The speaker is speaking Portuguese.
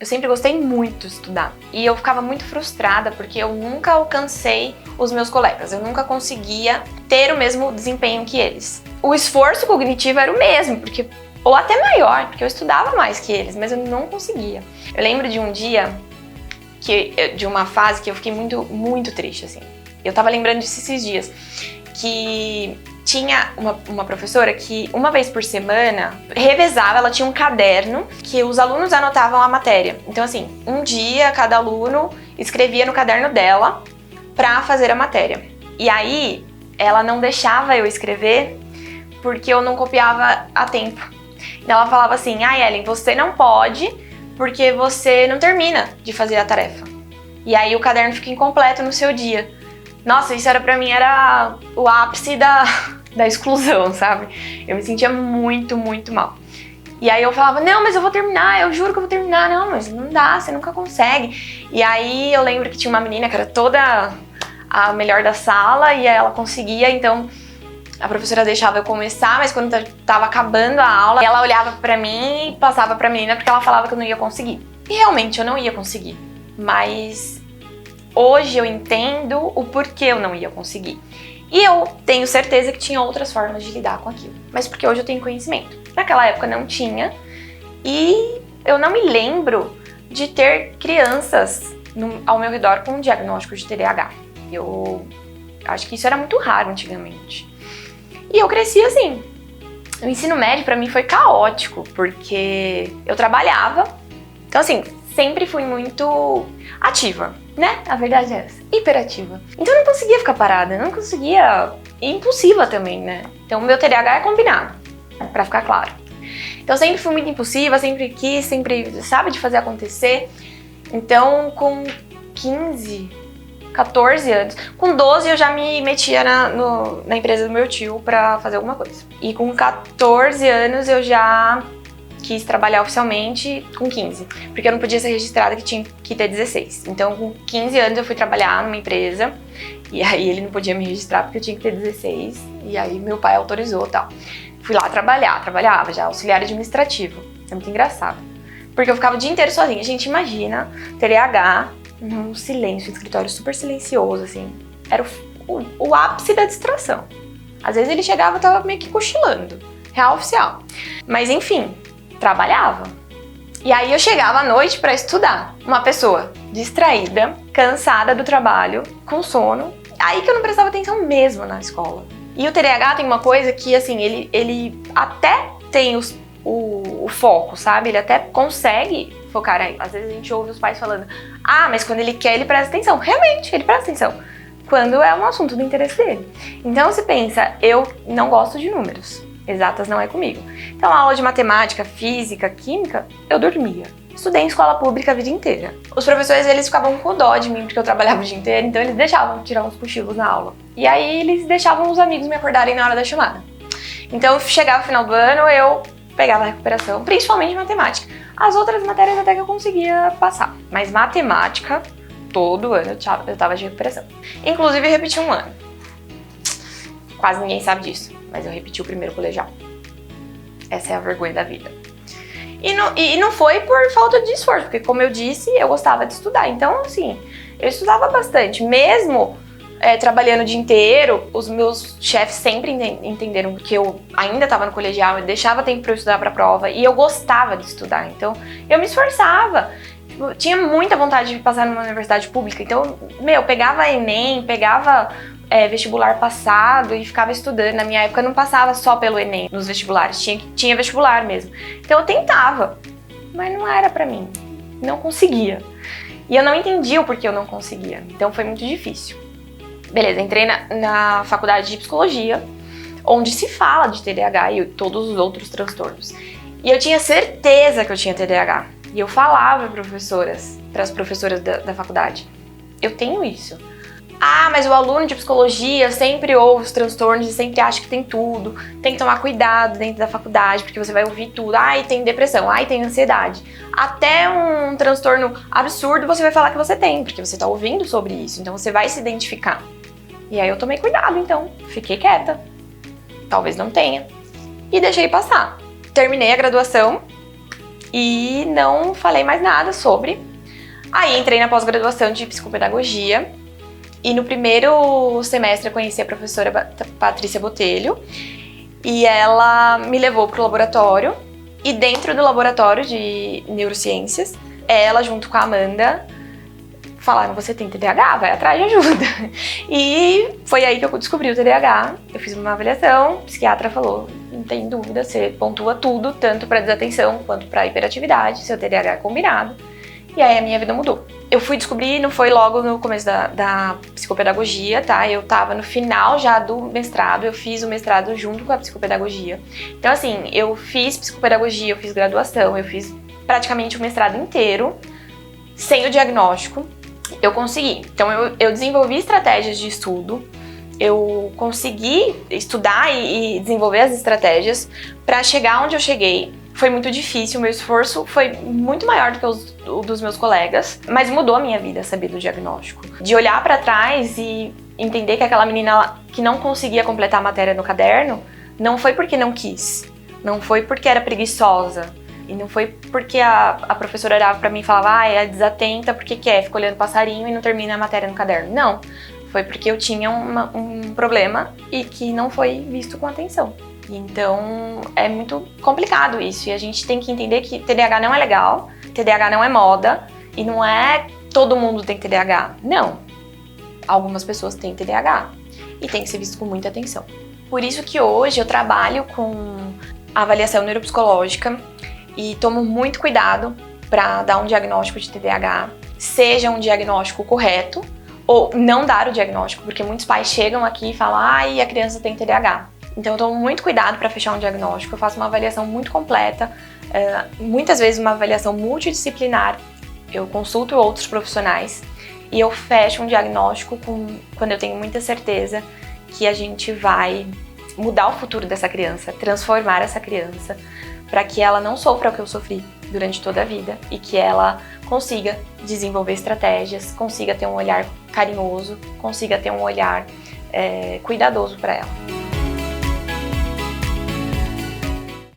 Eu sempre gostei muito de estudar. E eu ficava muito frustrada porque eu nunca alcancei os meus colegas. Eu nunca conseguia ter o mesmo desempenho que eles. O esforço cognitivo era o mesmo, ou até maior, porque eu estudava mais que eles, mas eu não conseguia. Eu lembro de um dia, de uma fase que eu fiquei muito, muito triste, assim. Eu tava lembrando disso esses dias, que tinha uma professora que uma vez por semana revezava, ela tinha um caderno que os alunos anotavam a matéria. Então assim, um dia cada aluno escrevia no caderno dela pra fazer a matéria. E aí ela não deixava eu escrever porque eu não copiava a tempo. Ela falava assim, Ellen, você não pode porque você não termina de fazer a tarefa. E aí o caderno fica incompleto no seu dia. Nossa, isso pra mim era o ápice da exclusão, sabe? Eu me sentia muito, muito mal. E aí eu falava, não, mas eu vou terminar, eu juro que eu vou terminar. Não, mas não dá, você nunca consegue. E aí eu lembro que tinha uma menina que era toda a melhor da sala e ela conseguia, então a professora deixava eu começar, mas quando tava acabando a aula, ela olhava pra mim e passava pra menina porque ela falava que eu não ia conseguir. E realmente eu não ia conseguir, mas hoje eu entendo o porquê eu não ia conseguir. E eu tenho certeza que tinha outras formas de lidar com aquilo. Mas porque hoje eu tenho conhecimento. Naquela época não tinha. E eu não me lembro de ter crianças ao meu redor com um diagnóstico de TDAH. Eu acho que isso era muito raro antigamente. E eu cresci assim. O ensino médio pra mim foi caótico, porque eu trabalhava. Então assim, sempre fui muito ativa, né? A verdade é essa, hiperativa. Então eu não conseguia ficar parada, eu não conseguia... E impulsiva também, né? Então o meu TDAH é combinado, pra ficar claro. Então eu sempre fui muito impulsiva, sempre quis, sempre, sabe, de fazer acontecer. Então com 15, 14 anos, com 12 eu já me metia na empresa do meu tio pra fazer alguma coisa. E com 14 anos eu já quis trabalhar oficialmente com 15, porque eu não podia ser registrada, que tinha que ter 16. Então, com 15 anos eu fui trabalhar numa empresa, e aí ele não podia me registrar porque eu tinha que ter 16, e aí meu pai autorizou e tal. Fui lá trabalhava já, auxiliar administrativo. É muito engraçado, porque eu ficava o dia inteiro sozinha. A gente imagina TDAH num silêncio, um escritório super silencioso, assim. Era o ápice da distração. Às vezes ele chegava e tava meio que cochilando, real oficial. Mas enfim, trabalhava. E aí eu chegava à noite pra estudar. Uma pessoa distraída, cansada do trabalho, com sono. Aí que eu não prestava atenção mesmo na escola. E o TDAH tem uma coisa que, assim, ele até tem o foco, sabe? Ele até consegue focar aí. Às vezes a gente ouve os pais falando, mas quando ele quer, ele presta atenção. Realmente, ele presta atenção. Quando é um assunto do interesse dele. Então você pensa, eu não gosto de números. Exatas não é comigo. Então, a aula de matemática, física, química, eu dormia. Estudei em escola pública a vida inteira. Os professores, eles ficavam com dó de mim, porque eu trabalhava o dia inteiro, então eles deixavam tirar uns cochilos na aula. E aí, eles deixavam os amigos me acordarem na hora da chamada. Então, chegava o final do ano, eu pegava a recuperação, principalmente matemática. As outras matérias até que eu conseguia passar. Mas matemática, todo ano eu tava de recuperação. Inclusive, eu repeti um ano. Quase ninguém sabe disso, mas eu repeti o primeiro colegial. Essa é a vergonha da vida. E não foi por falta de esforço, porque como eu disse, eu gostava de estudar. Então, assim, eu estudava bastante. Mesmo trabalhando o dia inteiro, os meus chefes sempre entenderam que eu ainda estava no colegial, eu deixava tempo para eu estudar para a prova e eu gostava de estudar. Então, eu me esforçava. Tipo, tinha muita vontade de passar numa universidade pública. Então, eu pegava Enem, pegava vestibular passado e ficava estudando. Na minha época não passava só pelo Enem nos vestibulares, tinha vestibular mesmo. Então eu tentava, mas não era pra mim, não conseguia. E eu não entendia o porquê eu não conseguia, então foi muito difícil. Beleza, entrei na faculdade de psicologia, onde se fala de TDAH e todos os outros transtornos. E eu tinha certeza que eu tinha TDAH. E eu falava para as professoras da faculdade, eu tenho isso. Mas o aluno de psicologia sempre ouve os transtornos e sempre acha que tem tudo. Tem que tomar cuidado dentro da faculdade, porque você vai ouvir tudo. Tem depressão, tem ansiedade. Até um transtorno absurdo você vai falar que você tem, porque você tá ouvindo sobre isso. Então você vai se identificar. E aí eu tomei cuidado, então. Fiquei quieta. Talvez não tenha. E deixei passar. Terminei a graduação. e não falei mais nada sobre. Aí entrei na pós-graduação de psicopedagogia e no primeiro semestre eu conheci a professora Patrícia Botelho e ela me levou para o laboratório e dentro do laboratório de neurociências, ela junto com a Amanda falaram, você tem TDAH, vai atrás de ajuda. E foi aí que eu descobri o TDAH, eu fiz uma avaliação, o psiquiatra falou, não tem dúvida, você pontua tudo, tanto para desatenção quanto para hiperatividade, seu TDAH é combinado. E aí a minha vida mudou. Eu fui descobrir, não foi logo no começo da psicopedagogia, tá? Eu tava no final já do mestrado, eu fiz o mestrado junto com a psicopedagogia. Então assim, eu fiz psicopedagogia, eu fiz graduação, eu fiz praticamente o mestrado inteiro, sem o diagnóstico, eu consegui. Então eu desenvolvi estratégias de estudo, eu consegui estudar e desenvolver as estratégias para chegar onde eu cheguei. Foi muito difícil, o meu esforço foi muito maior do que o dos meus colegas, mas mudou a minha vida saber do diagnóstico. De olhar para trás e entender que aquela menina que não conseguia completar a matéria no caderno, não foi porque não quis, não foi porque era preguiçosa, e não foi porque a professora olhava para mim e falava, é desatenta porque quer, fica olhando passarinho e não termina a matéria no caderno. Não, foi porque eu tinha um problema e que não foi visto com atenção. Então é muito complicado isso e a gente tem que entender que TDAH não é legal, TDAH não é moda e não é todo mundo tem TDAH. Não, algumas pessoas têm TDAH e tem que ser visto com muita atenção. Por isso que hoje eu trabalho com avaliação neuropsicológica e tomo muito cuidado para dar um diagnóstico de TDAH, seja um diagnóstico correto ou não dar o diagnóstico, porque muitos pais chegam aqui e falam, a criança tem TDAH. Então eu tomo muito cuidado para fechar um diagnóstico, eu faço uma avaliação muito completa, muitas vezes uma avaliação multidisciplinar, eu consulto outros profissionais e eu fecho um diagnóstico quando eu tenho muita certeza que a gente vai mudar o futuro dessa criança, transformar essa criança, para que ela não sofra o que eu sofri durante toda a vida e que ela consiga desenvolver estratégias, consiga ter um olhar carinhoso, consiga ter um olhar cuidadoso para ela.